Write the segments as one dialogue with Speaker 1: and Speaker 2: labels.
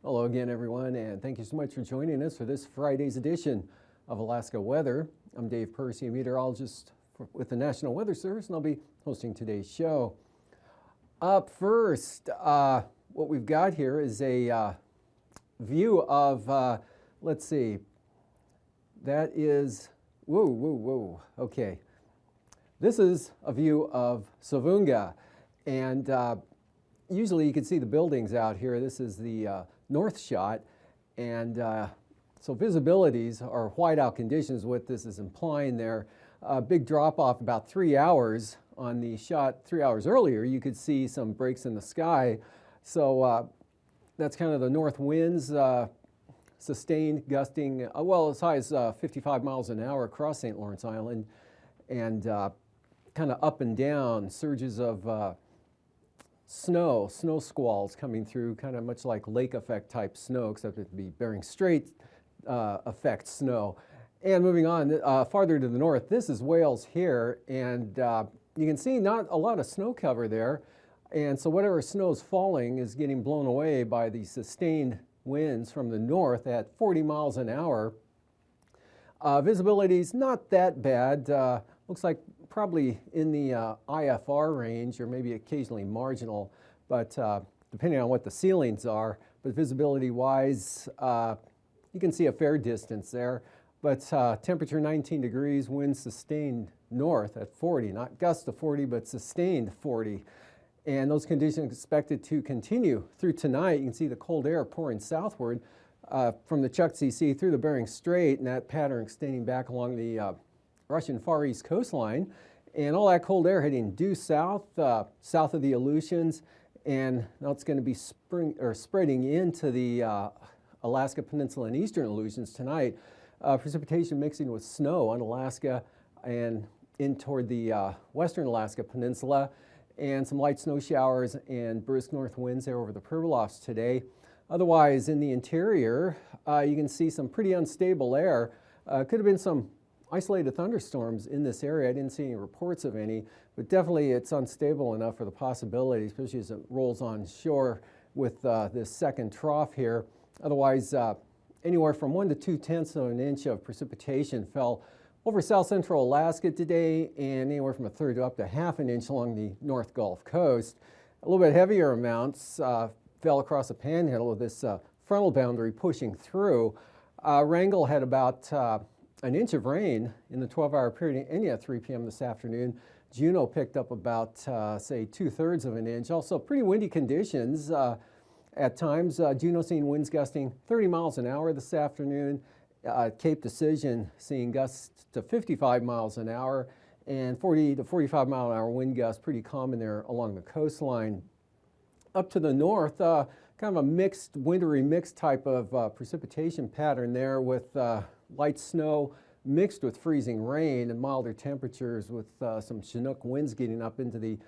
Speaker 1: Hello again, everyone, and thank you so much for joining us for this Friday's edition of Alaska Weather. I'm Dave Percy, a meteorologist with the National Weather Service, and I'll be hosting today's show. Up first, what we've got here is a view of, let's see, that is, okay. This is a view of Savoonga, and usually you can see the buildings out here. This is the north shot, and so visibilities are whiteout conditions. What this is implying there, a big drop off about 3 hours on the shot 3 hours earlier. You could see some breaks in the sky. So that's kind of the north winds, sustained gusting, well, as high as 55 miles an hour across St. Lawrence Island, and kind of up and down surges of snow squalls coming through, kind of much like lake effect type snow, except it'd be Bering Strait effect snow. And moving on farther to the north, this is Wales here, and you can see not a lot of snow cover there, and so whatever snow is falling is getting blown away by the sustained winds from the north at 40 miles an hour. Visibility's not that bad. Looks like probably in the IFR range, or maybe occasionally marginal, but depending on what the ceilings are. But visibility-wise, you can see a fair distance there. But temperature 19 degrees, wind sustained north at 40, not gusts to 40, but sustained 40. And those conditions expected to continue through tonight. You can see the cold air pouring southward from the Chukchi Sea through the Bering Strait, and that pattern extending back along the Russian Far East coastline, and all that cold air heading due south, south of the Aleutians, and now it's going to be spreading into the Alaska Peninsula and eastern Aleutians tonight. Precipitation mixing with snow on Alaska and in toward the western Alaska Peninsula, and some light snow showers and brisk north winds there over the Pribilofs today. Otherwise, in the interior, you can see some pretty unstable air. Could have been some isolated thunderstorms in this area. I didn't see any reports of any, but definitely it's unstable enough for the possibility, especially as it rolls on shore with this second trough here. Otherwise, anywhere from 1 to 2/10 of an inch of precipitation fell over south central Alaska today, and anywhere from 1/3 to up to 1/2 an inch along the North Gulf Coast. A little bit heavier amounts fell across the panhandle with this frontal boundary pushing through. Wrangell had about an inch of rain in the 12-hour period ending at 3 p.m. this afternoon. Juneau picked up about, say, 2/3 of an inch. Also, pretty windy conditions at times. Juneau seeing winds gusting 30 miles an hour this afternoon. Cape Decision seeing gusts to 55 miles an hour, and 40 to 45 mile an hour wind gusts, pretty common there along the coastline. Up to the north, kind of a mixed, wintry mixed type of precipitation pattern there with light snow mixed with freezing rain and milder temperatures, with some Chinook winds getting up into the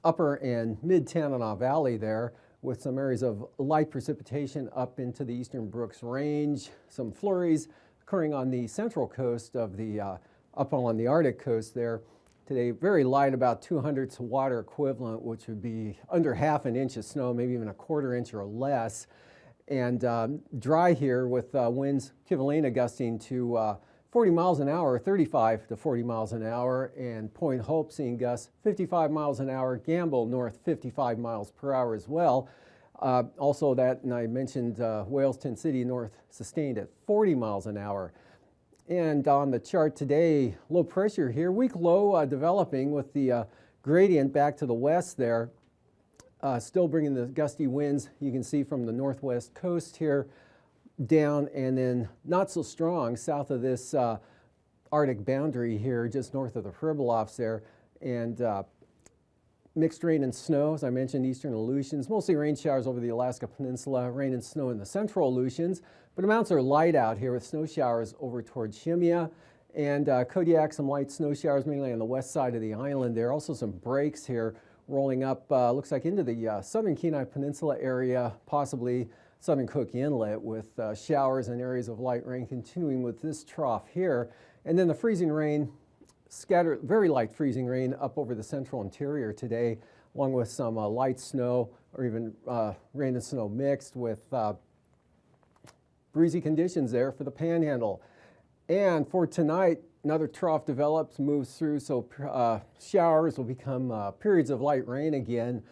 Speaker 1: upper and mid-Tanana Valley there, with some areas of light precipitation up into the eastern Brooks Range, some flurries occurring on the central coast of the, up along the Arctic coast there. Today, very light, about 200 water equivalent, which would be under 1/2 an inch of snow, maybe even 1/4 inch or less. And dry here with winds Kivalina gusting to 40 miles an hour, 35 to 40 miles an hour, and Point Hope seeing gusts 55 miles an hour, Gamble north 55 miles per hour as well. Also that, and I mentioned Wales, Tin City north sustained at 40 miles an hour. And on the chart today, low pressure here, weak low developing with the gradient back to the west there. Still bringing the gusty winds you can see from the northwest coast here down, and then not so strong south of this Arctic boundary here, just north of the Pribilofs there. And mixed rain and snow, as I mentioned, eastern Aleutians, mostly rain showers over the Alaska Peninsula, rain and snow in the central Aleutians, but amounts are light out here with snow showers over towards Shemya and Kodiak, some light snow showers mainly on the west side of the island. There are also some breaks here rolling up, looks like into the southern Kenai Peninsula area, possibly southern Cook Inlet, with showers and areas of light rain continuing with this trough here. And then the freezing rain, scattered, very light freezing rain up over the central interior today, along with some light snow or even rain and snow mixed with breezy conditions there for the Panhandle. And for tonight, another trough develops, moves through, so showers will become periods of light rain again.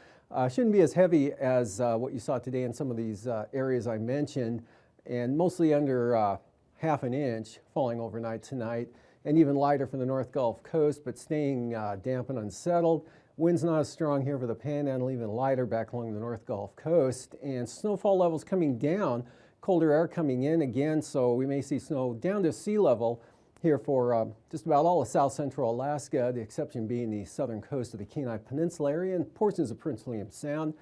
Speaker 1: Shouldn't be as heavy as what you saw today in some of these areas I mentioned, and mostly under half an inch falling overnight tonight, and even lighter for the North Gulf Coast, but staying damp and unsettled. Winds not as strong here for the Panhandle, even lighter back along the North Gulf Coast, and snowfall levels coming down, colder air coming in again, so we may see snow down to sea level here for just about all of south central Alaska, the exception being the southern coast of the Kenai Peninsula area and portions of Prince William Sound.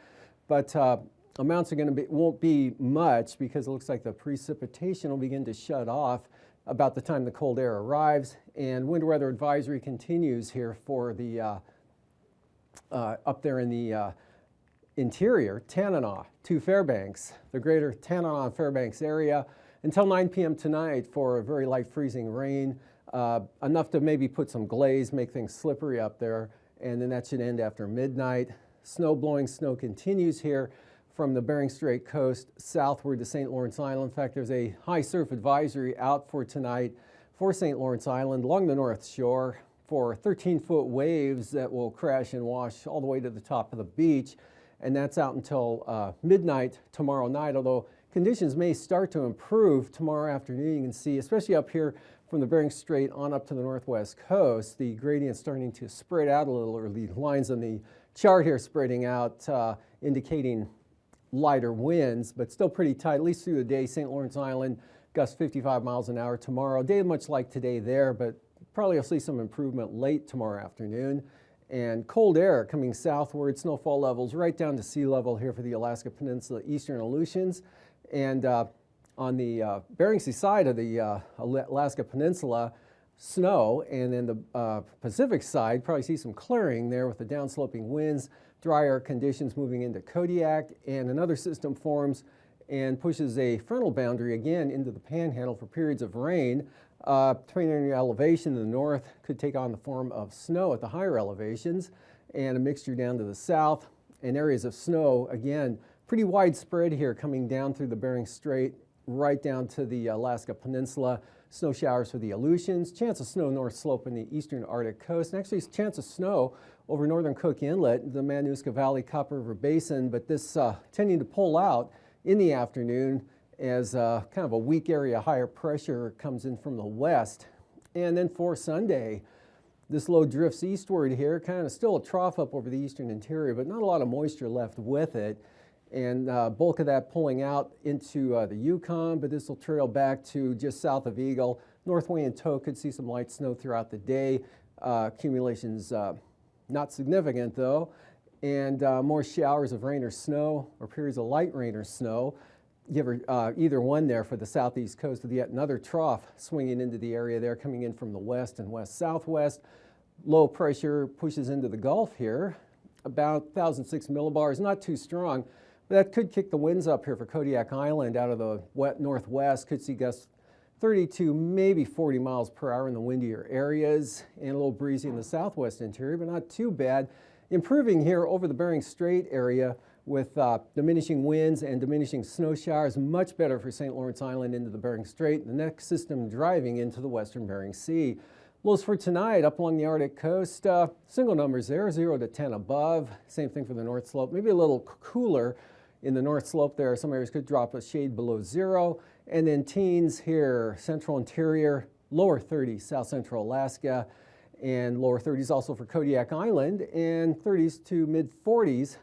Speaker 1: But amounts are going to won't be much because it looks like the precipitation will begin to shut off about the time the cold air arrives, and winter weather advisory continues here for the up there in the interior, Tanana to Fairbanks, the greater Tanana and Fairbanks area, until 9 p.m. tonight for a very light freezing rain, enough to maybe put some glaze, make things slippery up there, and then that should end after midnight. Snow continues here from the Bering Strait coast southward to St. Lawrence Island. In fact, there's a high surf advisory out for tonight for St. Lawrence Island along the north shore for 13-foot waves that will crash and wash all the way to the top of the beach, and that's out until midnight tomorrow night, although conditions may start to improve tomorrow afternoon. You can see, especially up here from the Bering Strait on up to the northwest coast, the gradient starting to spread out a little, or the lines on the chart here spreading out, indicating lighter winds, but still pretty tight, at least through the day. St. Lawrence Island, gusts 55 miles an hour tomorrow. Day much like today there, but probably you'll see some improvement late tomorrow afternoon. And cold air coming southward, snowfall levels right down to sea level here for the Alaska Peninsula, eastern Aleutians. And on the Bering Sea side of the Alaska Peninsula, snow, and then the Pacific side, probably see some clearing there with the downsloping winds, drier conditions moving into Kodiak, and another system forms and pushes a frontal boundary again into the Panhandle for periods of rain. Depending on your elevation in the north, could take on the form of snow at the higher elevations, and a mixture down to the south, and areas of snow, again, pretty widespread here coming down through the Bering Strait right down to the Alaska Peninsula. Snow showers for the Aleutians, chance of snow north slope in the eastern Arctic coast, and actually chance of snow over northern Cook Inlet, the Manuska Valley, Copper River Basin, but this tending to pull out in the afternoon as kind of a weak area higher pressure comes in from the west. And then for Sunday, this low drifts eastward here, kind of still a trough up over the eastern interior, but not a lot of moisture left with it. And bulk of that pulling out into the Yukon, but this will trail back to just south of Eagle. Northway and Tow could see some light snow throughout the day. Accumulations not significant though. And more showers of rain or snow, or periods of light rain or snow. Either one there for the southeast coast, with yet another trough swinging into the area there, coming in from the west and west-southwest. Low pressure pushes into the Gulf here, about 1,006 millibars, not too strong. That could kick the winds up here for Kodiak Island out of the northwest. Could see gusts 32, maybe 40 miles per hour in the windier areas, and a little breezy in the southwest interior, but not too bad. Improving here over the Bering Strait area with diminishing winds and diminishing snow showers. Much better for St. Lawrence Island into the Bering Strait. The next system driving into the western Bering Sea. Lows for tonight up along the Arctic coast, single numbers there, 0 to 10 above. Same thing for the North Slope, maybe a little cooler in the North Slope there. Some areas could drop a shade below 0. And then teens here, central interior, lower 30s, south central Alaska, and lower 30s also for Kodiak Island, and 30s to mid 40s,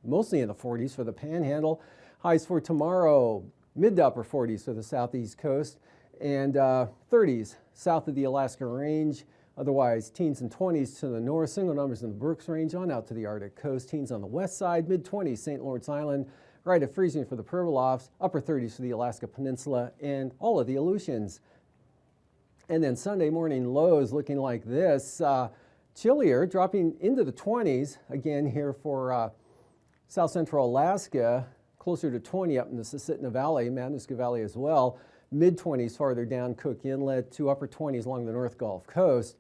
Speaker 1: mostly in the 40s for the Panhandle. Highs for tomorrow, mid to upper 40s for the southeast coast, and 30s south of the Alaska Range, Otherwise, teens and 20s to the north, single numbers in the Brooks Range on out to the Arctic coast. Teens on the west side, mid-20s, St. Lawrence Island, right at freezing for the Pribilofs, upper 30s for the Alaska Peninsula, and all of the Aleutians. And then Sunday morning lows looking like this. Chillier, dropping into the 20s, again here for south central Alaska, closer to 20 up in the Susitna Valley, Matanuska Valley as well. Mid-20s farther down Cook Inlet to upper 20s along the North Gulf Coast.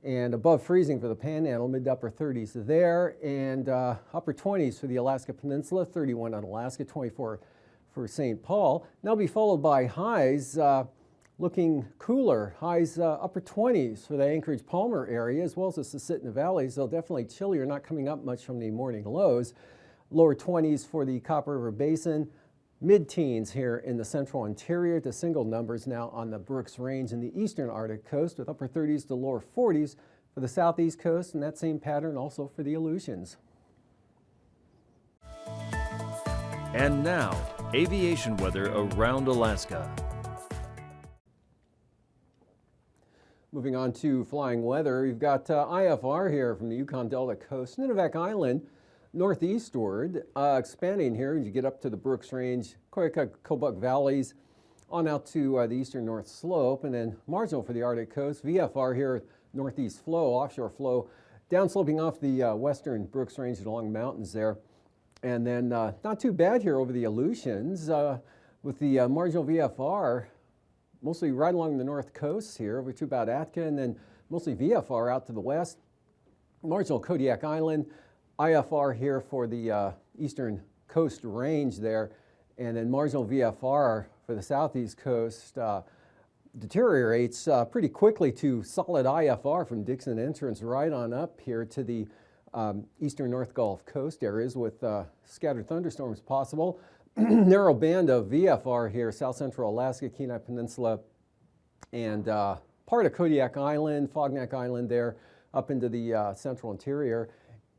Speaker 1: And above freezing for the Panhandle, mid to upper 30s there, and upper 20s for the Alaska Peninsula, 31 on Alaska, 24 for St. Paul. Now be followed by highs looking cooler, highs upper 20s for the Anchorage Palmer area as well as the Susitna Valley, so definitely chillier, not coming up much from the morning lows. Lower 20s for the Copper River Basin. Mid-teens here in the central interior to single numbers now on the Brooks Range in the eastern Arctic coast, with upper 30s to lower 40s for the southeast coast, and that same pattern also for the Aleutians.
Speaker 2: And now, aviation weather around Alaska.
Speaker 1: Moving on to flying weather, we've got IFR here from the Yukon Delta coast, Nunivak Island, northeastward, expanding here as you get up to the Brooks Range, Koyukuk valleys, on out to the eastern North Slope, and then marginal for the Arctic coast. VFR here, northeast flow, offshore flow, downsloping off the western Brooks Range along the mountains there. And then not too bad here over the Aleutians with the marginal VFR, mostly right along the north coast here over to about Atka, and then mostly VFR out to the west. Marginal Kodiak Island. IFR here for the eastern coast range there, and then marginal VFR for the southeast coast deteriorates pretty quickly to solid IFR from Dixon Entrance right on up here to the eastern North Gulf Coast areas with scattered thunderstorms possible. Narrow band of VFR here, south central Alaska, Kenai Peninsula, and part of Kodiak Island, Fognak Island there, up into the central interior.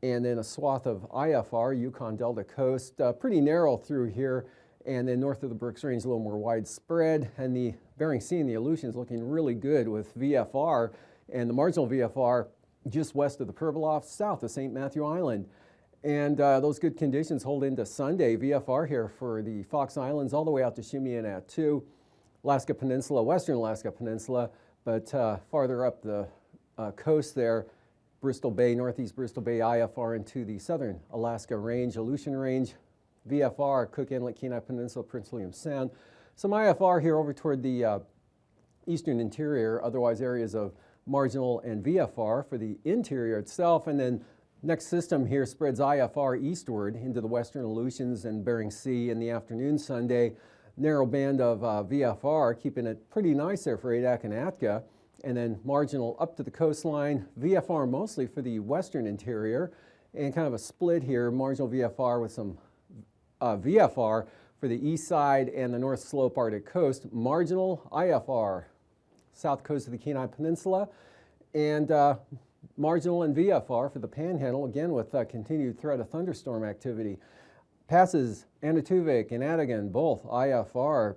Speaker 1: And then a swath of IFR, Yukon Delta coast, pretty narrow through here, and then north of the Brooks Range a little more widespread, and the Bering Sea and the Aleutians looking really good with VFR, and the marginal VFR just west of the Pribilofs, south of St. Matthew Island. And those good conditions hold into Sunday. VFR here for the Fox Islands all the way out to Shimianatu, Alaska Peninsula, western Alaska Peninsula, but farther up the coast there, Bristol Bay, northeast Bristol Bay, IFR into the southern Alaska Range, Aleutian Range, VFR, Cook Inlet, Kenai Peninsula, Prince William Sound. Some IFR here over toward the eastern interior, otherwise areas of marginal and VFR for the interior itself. And then next system here spreads IFR eastward into the western Aleutians and Bering Sea in the afternoon Sunday. Narrow band of VFR, keeping it pretty nice there for Adak and Atka. And then marginal up to the coastline, VFR mostly for the western interior, and kind of a split here, marginal VFR with some VFR for the east side and the North Slope Arctic coast, marginal IFR, south coast of the Kenai Peninsula, and marginal and VFR for the Panhandle, again with continued threat of thunderstorm activity. Passes Anatuvik and Adigan, both IFR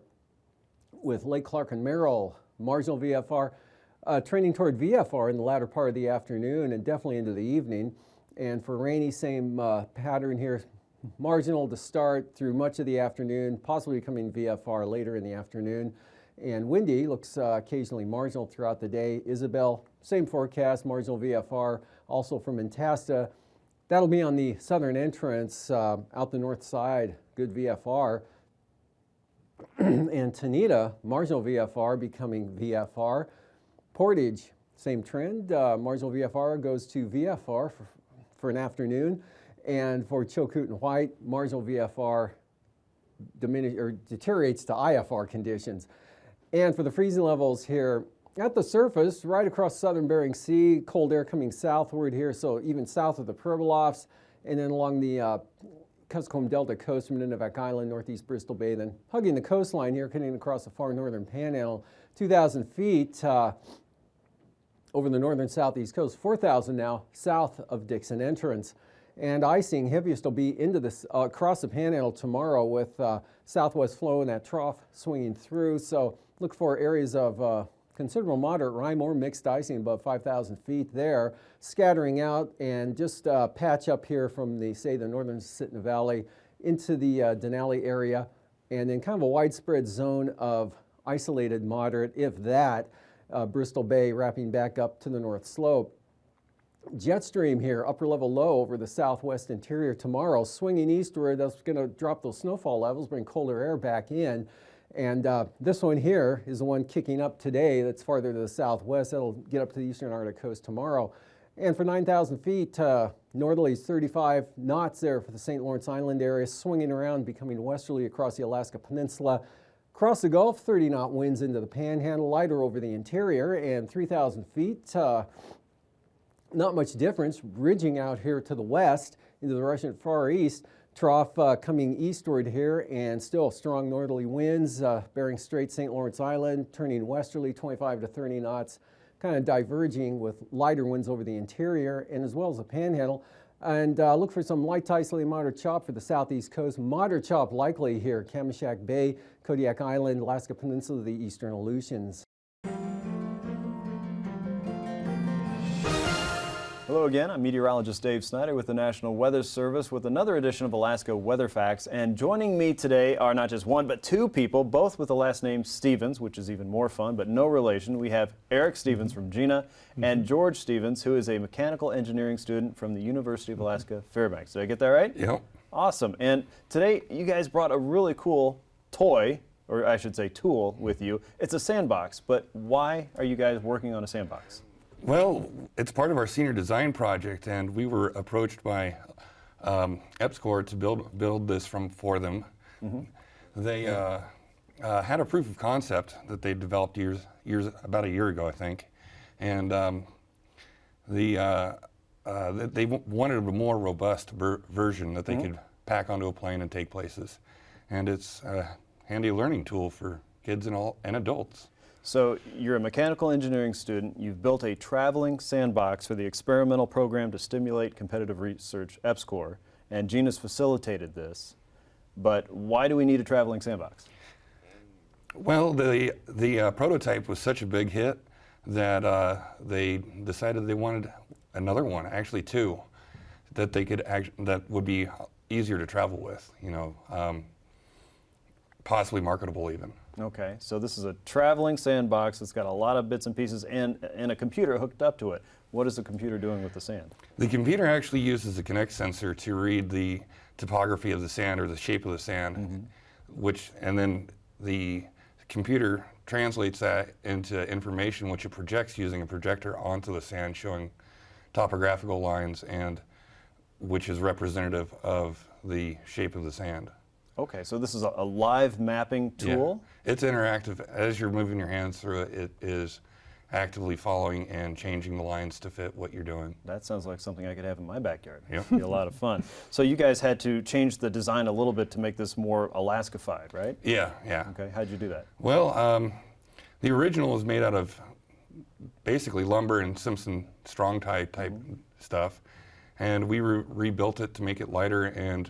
Speaker 1: with Lake Clark and Merrill, marginal VFR. Trending toward VFR in the latter part of the afternoon and definitely into the evening. And for rainy, same pattern here, marginal to start through much of the afternoon, possibly becoming VFR later in the afternoon. And windy, looks occasionally marginal throughout the day. Isabel, same forecast, marginal VFR, also from Antasta. That'll be on the southern entrance, out the north side, good VFR. And Tanita, marginal VFR becoming VFR. Portage, same trend. Marginal VFR goes to VFR for an afternoon. And for Chilkoot and White, marginal VFR deteriorates to IFR conditions. And for the freezing levels here, at the surface, right across southern Bering Sea, cold air coming southward here, so even south of the Pribilofs, and then along the Kuskokwim Delta coast from Nunivak Island, northeast Bristol Bay, then hugging the coastline here, cutting across the far northern Panhandle, 2,000 feet over the northern southeast coast, 4,000 now south of Dixon Entrance. And icing heaviest will be into this across the Panhandle tomorrow with southwest flow and that trough swinging through. So look for areas of considerable moderate rime or mixed icing above 5,000 feet there, scattering out and just patch up here from the, say, the northern Sitna Valley into the Denali area, and then kind of a widespread zone of isolated moderate, if that, Bristol Bay wrapping back up to the north slope. Jet stream here, upper level low over the southwest interior tomorrow, swinging eastward. That's going to drop those snowfall levels, bring colder air back in. And this one here is the one kicking up today that's farther to the southwest. That'll get up to the eastern Arctic coast tomorrow. And for 9,000 feet, northerlies 35 knots there for the St. Lawrence Island area, swinging around, becoming westerly across the Alaska Peninsula. Across the Gulf, 30-knot winds into the Panhandle, lighter over the interior, and 3,000 feet, not much difference, ridging out here to the west into the Russian Far East. Trough coming eastward here, and still strong northerly winds, Bering Strait, St. Lawrence Island, turning westerly 25 to 30 knots, kind of diverging with lighter winds over the interior and as well as the Panhandle. And look for some light to isolated moderate chop for the southeast coast. Moderate chop likely here, Kamishak Bay, Kodiak Island, Alaska Peninsula, the eastern Aleutians.
Speaker 3: Hello again, I'm meteorologist Dave Snider with the National Weather Service with another edition of Alaska Weather Facts. And joining me today are not just one, but two people, both with the last name Stevens, which is even more fun, but no relation. We have Eric Stevens from Dehne and George Stevens, who is a mechanical engineering student from the University of Alaska Fairbanks. Did I get that right?
Speaker 4: Yep.
Speaker 3: Awesome. And today you guys brought a really cool toy, or I should say tool, with you. It's a sandbox, but why are you guys working on a sandbox?
Speaker 4: Well, it's part of our senior design project, and we were approached by EPSCoR to build this for them. They had a proof of concept that they developed about a year ago, I think, and they wanted a more robust version that they could pack onto a plane and take places, and it's a handy learning tool for kids and adults.
Speaker 3: So you're a mechanical engineering student. You've built a traveling sandbox for the experimental program to stimulate competitive research, EPSCoR, and Dehne's facilitated this. But why do we need a traveling sandbox?
Speaker 4: Well, the prototype was such a big hit that they decided they wanted another one, actually two, that they could that would be easier to travel with, you know, possibly marketable even.
Speaker 3: Okay, so this is a traveling sandbox that's got a lot of bits and pieces and a computer hooked up to it. What is the computer doing with the sand?
Speaker 4: The computer actually uses a Kinect sensor to read the topography of the sand or the shape of the sand, and then the computer translates that into information which it projects using a projector onto the sand, showing topographical lines and which is representative of the shape of the sand.
Speaker 3: Okay, so this is a live mapping tool?
Speaker 4: Yeah. It's interactive. As you're moving your hands through it, it is actively following and changing the lines to fit what you're doing.
Speaker 3: That sounds like something I could have in my backyard.
Speaker 4: Yep.
Speaker 3: It'd be a lot of fun. So you guys had to change the design a little bit to make this more Alaska-fied, right?
Speaker 4: Yeah, yeah.
Speaker 3: Okay, how'd you do that?
Speaker 4: Well, the original was made out of basically lumber and Simpson strong tie type stuff, and we rebuilt it to make it lighter and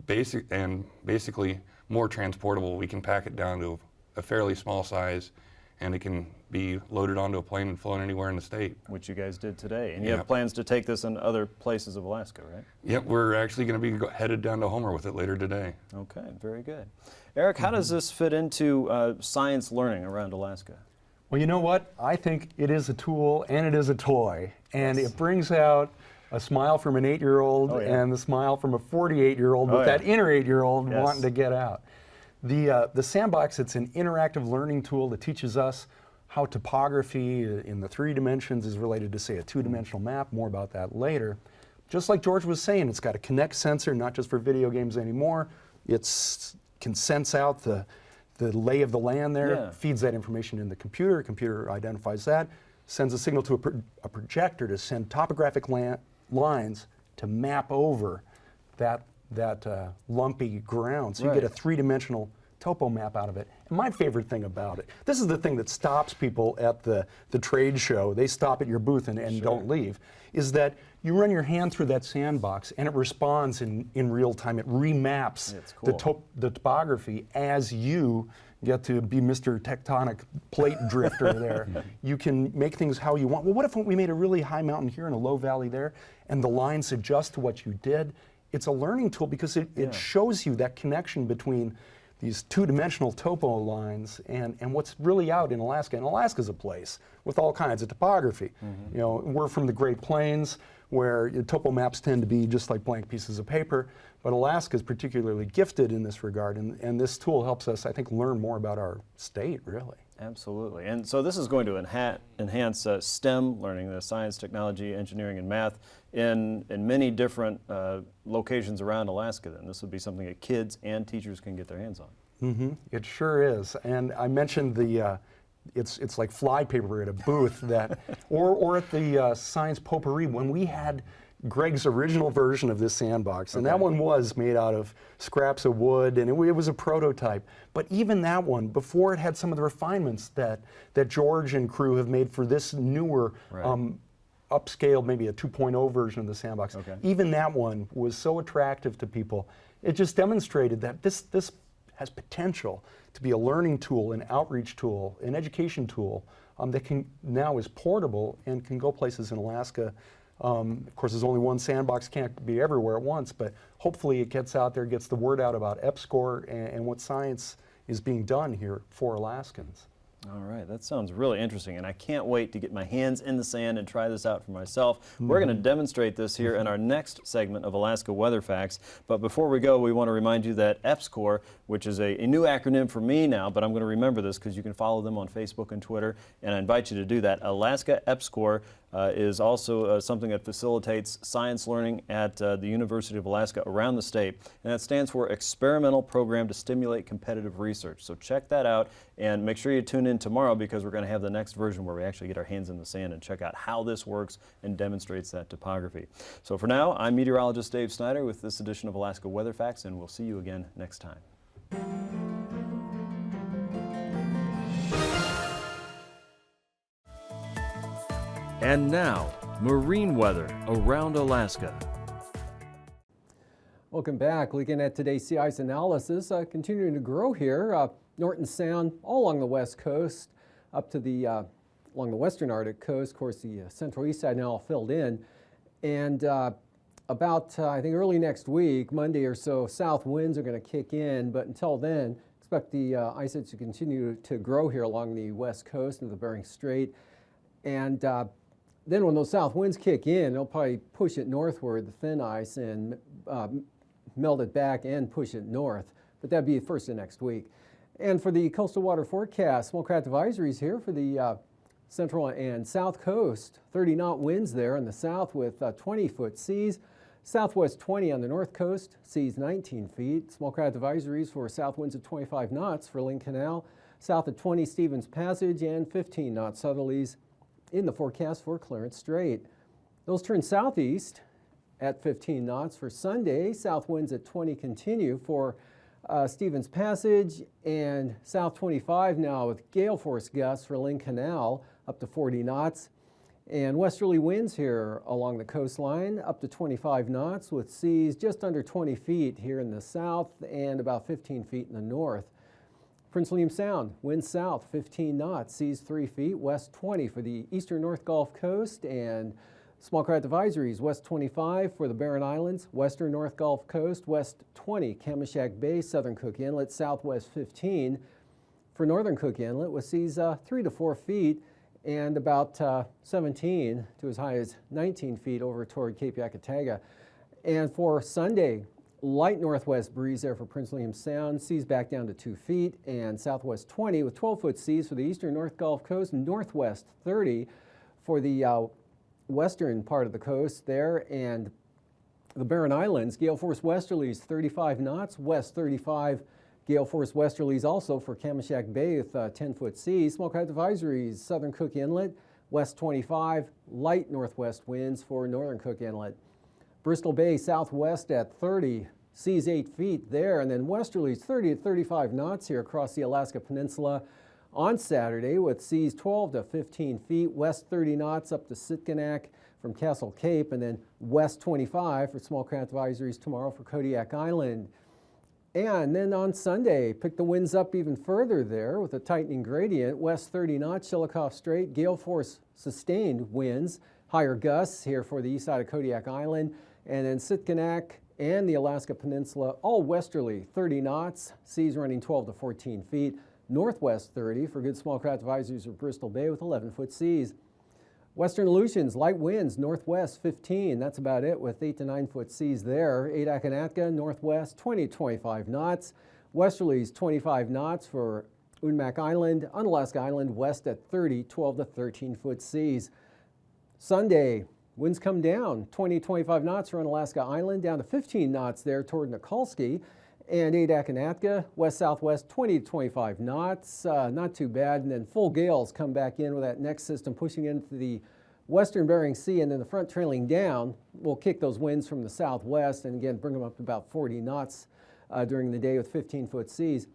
Speaker 4: basically more transportable. We can pack it down to a fairly small size, and it can be loaded onto a plane and flown anywhere in the state.
Speaker 3: Which you guys did today. And you have plans to take this in other places of Alaska, right?
Speaker 4: Yep, we're actually going to be headed down to Homer with it later today.
Speaker 3: Okay, very good. Eric, how does this fit into science learning around Alaska?
Speaker 5: Well, you know what? I think it is a tool and it is a toy. And it brings out a smile from an 8-year-old and the smile from a 48-year-old with that inner 8-year-old wanting to get out. The sandbox, it's an interactive learning tool that teaches us how topography in the 3 dimensions is related to, say, a 2-dimensional map. More about that later. Just like George was saying, it's got a Kinect sensor, not just for video games anymore. It can sense out the lay of the land there, feeds that information in the computer. The computer identifies that, sends a signal to a projector to send topographic lines to map over that lumpy ground. So you get a 3-dimensional topo map out of it. And my favorite thing about it, this is the thing that stops people at the trade show, they stop at your booth and don't leave, is that you run your hand through that sandbox and it responds in real time. It remaps
Speaker 3: It's cool.
Speaker 5: the topography as you get to be Mr. Tectonic Plate Drifter there. You can make things how you want. Well, what if we made a really high mountain here and a low valley there, and the lines adjust to what you did? It's a learning tool because it shows you that connection between these two-dimensional topo lines and what's really out in Alaska. And Alaska's a place with all kinds of topography. You know, we're from the Great Plains, where topo maps tend to be just like blank pieces of paper, but Alaska is particularly gifted in this regard, and this tool helps us, I think, learn more about our state, really.
Speaker 3: Absolutely. And so this is going to enhance STEM learning, the science, technology, engineering, and math in many different locations around Alaska then. This would be something that kids and teachers can get their hands on.
Speaker 5: It sure is. And I mentioned the, it's like flypaper at a booth that, or at the Science Potpourri when we had Greg's original version of this sandbox, and that one was made out of scraps of wood, and it was a prototype. But even that one, before it had some of the refinements that George and crew have made for this newer, upscaled, maybe a 2.0 version of the sandbox, even that one was so attractive to people. It just demonstrated that this has potential to be a learning tool, an outreach tool, an education tool that now is portable and can go places in Alaska. Of course, there's only one sandbox, can't be everywhere at once, but hopefully it gets out there, gets the word out about EPSCoR and what science is being done here for Alaskans.
Speaker 3: All right, that sounds really interesting, and I can't wait to get my hands in the sand and try this out for myself. We're going to demonstrate this here in our next segment of Alaska Weather Facts, but before we go, we want to remind you that EPSCoR, which is a new acronym for me now, but I'm going to remember this because you can follow them on Facebook and Twitter, and I invite you to do that. Alaska EPSCoR is also something that facilitates science learning at the University of Alaska around the state, and that stands for Experimental Program to Stimulate Competitive Research. So check that out, and make sure you tune in tomorrow because we're going to have the next version where we actually get our hands in the sand and check out how this works and demonstrates that topography. So for now, I'm meteorologist Dave Snider with this edition of Alaska Weather Facts, and we'll see you again next time.
Speaker 2: And now, marine weather around Alaska.
Speaker 1: Welcome back. Looking at today's sea ice analysis, continuing to grow here. Norton Sound all along the west coast, up to the along the western Arctic coast. Of course, the central east side now all filled in, and about I think early next week, Monday or so, south winds are going to kick in. But until then, expect the ice edge to continue to grow here along the west coast of the Bering Strait, and then when those south winds kick in, they'll probably push it northward, the thin ice, and melt it back and push it north. But that'd be first of next week. And for the coastal water forecast, small craft advisories here for the central and south coast. 30-knot winds there in the south with 20-foot seas. Southwest 20 on the north coast, seas 19 feet. Small craft advisories for south winds at 25 knots for Lynn Canal. South at 20, Stevens Passage, and 15-knot southerlies in the forecast for Clarence Strait. Those turn southeast at 15 knots for Sunday. South winds at 20 continue for Stevens Passage, and south 25 now with gale force gusts for Lynn Canal up to 40 knots. And westerly winds here along the coastline up to 25 knots with seas just under 20 feet here in the south and about 15 feet in the north. Prince William Sound, winds south 15 knots, seas 3 feet, west 20 for the eastern North Gulf Coast, and small craft advisories, west 25 for the Barren Islands, western North Gulf Coast, west 20, Kamishak Bay, southern Cook Inlet, southwest 15 for northern Cook Inlet with seas 3 to 4 feet and about 17 to as high as 19 feet over toward Cape Yakataga. And for Sunday, light northwest breeze there for Prince William Sound, seas back down to 2 feet, and southwest 20 with 12-foot seas for the eastern North Gulf Coast, and northwest 30 for the western part of the coast there, and the Barren Islands, gale force westerlies 35 knots, west 35 gale force westerlies also for Kamishak Bay with 10-foot seas. Small craft advisories, southern Cook Inlet, west 25, light northwest winds for northern Cook Inlet. Bristol Bay southwest at 30, seas 8 feet there, and then westerlies 30 to 35 knots here across the Alaska Peninsula on Saturday with seas 12 to 15 feet, west 30 knots up to Sitkinak from Castle Cape, and then west 25 for small craft advisories tomorrow for Kodiak Island. And then on Sunday, pick the winds up even further there with a tightening gradient. West 30 knots, Chillicothe Strait, gale force sustained winds, higher gusts here for the east side of Kodiak Island. And then Sitkinak and the Alaska Peninsula, all westerly, 30 knots, seas running 12 to 14 feet. Northwest 30 for good small craft advisories for Bristol Bay with 11-foot seas. Western Aleutians, light winds, northwest 15. That's about it with 8 to 9-foot seas there. Adak and Atka, northwest 20 to 25 knots. Westerlies 25 knots for Unmak Island, Unalaska Island, west at 30, 12 to 13-foot seas. Sunday, winds come down 20 to 25 knots for Unalaska Island, down to 15 knots there toward Nikolsky. And Adak and Atka, west-southwest 20 to 25 knots, not too bad. And then full gales come back in with that next system pushing into the western Bering Sea, and then the front trailing down will kick those winds from the southwest and again bring them up to about 40 knots during the day with 15-foot seas.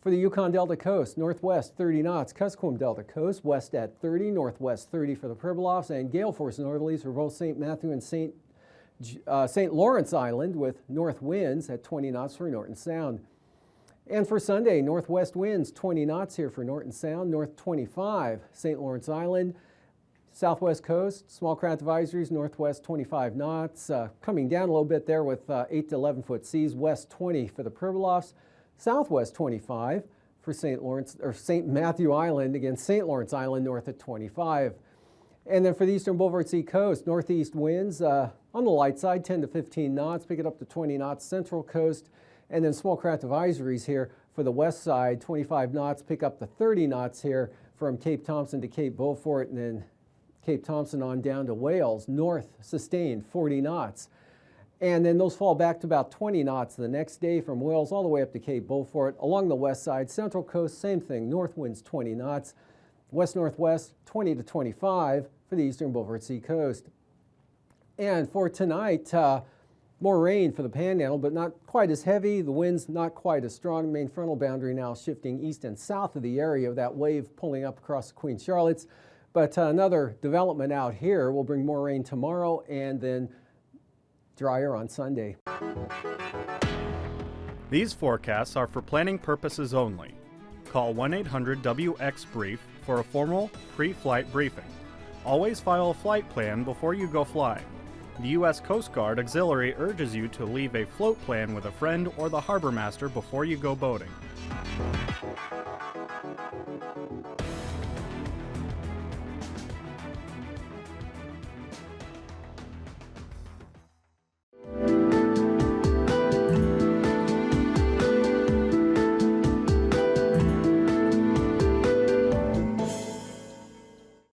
Speaker 1: For the Yukon Delta coast, northwest 30 knots, Kuskokwim Delta coast, west at 30, northwest 30 for the Pribilofs, and gale force northerlies for both St. Matthew and St. Lawrence Island with north winds at 20 knots for Norton Sound. And for Sunday, northwest winds 20 knots here for Norton Sound, north 25 St. Lawrence Island. Southwest coast, small craft advisories, northwest 25 knots, coming down a little bit there with 8 to 11-foot seas, west 20 for the Pribilofs, southwest 25 for St. Matthew Island, again St. Lawrence Island north at 25. And then for the eastern Boulevard Sea coast, northeast winds on the light side, 10 to 15 knots, pick it up to 20 knots, central coast, and then small craft advisories here for the west side, 25 knots, pick up to 30 knots here from Cape Thompson to Cape Beaufort, and then Cape Thompson on down to Wales, north sustained 40 knots. And then those fall back to about 20 knots the next day from Wales all the way up to Cape Beaufort. Along the west side, central coast, same thing, north winds 20 knots. West-northwest, 20 to 25 for the eastern Beaufort Sea coast. And for tonight, more rain for the Panhandle, but not quite as heavy. The winds not quite as strong. The main frontal boundary now shifting east and south of the area of that wave pulling up across the Queen Charlottes. But another development out here will bring more rain tomorrow and then drier on Sunday.
Speaker 6: These forecasts are for planning purposes only. Call 1-800-WX-BRIEF for a formal pre-flight briefing. Always file a flight plan before you go flying. The U.S. Coast Guard Auxiliary urges you to leave a float plan with a friend or the harbor master before you go boating.